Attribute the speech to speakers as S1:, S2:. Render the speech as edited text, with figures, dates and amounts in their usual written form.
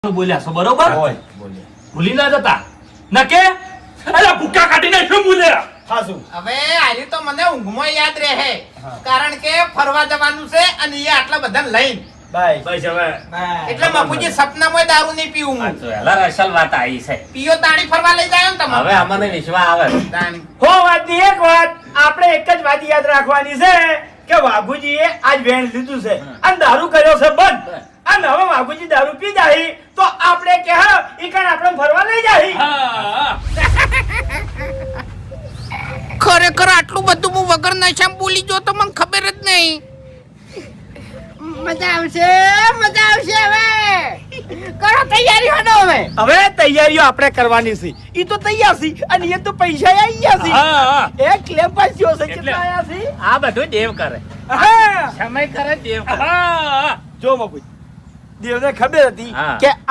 S1: બોલ્યા છો બરોબર
S2: હોય
S1: ભૂલી ના જતા નકે અલા ભૂકા કાઢીને શું બોલ્યા
S2: હાસુ
S3: હવે આજે તો મને ઊંઘમાં યાદ રહે કારણ કે ફરવા જવાનું છે અને એ આટલા બધા લઈને
S2: બાય
S1: બસ હવે
S3: એટલે બાપુજી સપનામાં દારૂ નહીં પીવું
S4: આ
S3: હું
S4: તો એલા અસલ વાત આવી છે.
S3: પીઓ તાણી ફરવા લઈ જાય ને તમે
S4: હવે અમને વિશ્વાસ આવે.
S3: તાણી
S2: હો વાતની એક વાત આપણે એક જ વાત યાદ રાખવાની છે કે વાઘુજીએ આજ વેણ લીધું છે અને દારૂ કર્યો છે બંધ અને હવે વાઘુજી દારૂ પી જાય તો આપણે કે હા ઈ કાન આપણે ફરવા લઈ જાય
S1: હા
S3: ખરેખર આટલું બધું હું વગર નશામાં બોલી જો તો મને ખબર જ નહીં મજા આવશે હવે કરો તૈયારી હડો હવે
S2: હવે તૈયારીઓ આપણે કરવાની છે ઈ તો તૈયાર છે અને એ તો પૈસા આવી ગયા
S1: હા
S2: છે એક લેમ્પાસ્યો છે
S1: એટલે?
S2: કેટલા આયા છે
S4: આ બધું દેવ કરે.
S2: હા
S4: સમય કરે દેવ કરે.
S1: હા
S2: જો મગુજી દેવને ખબર હતી
S4: હા.
S2: કે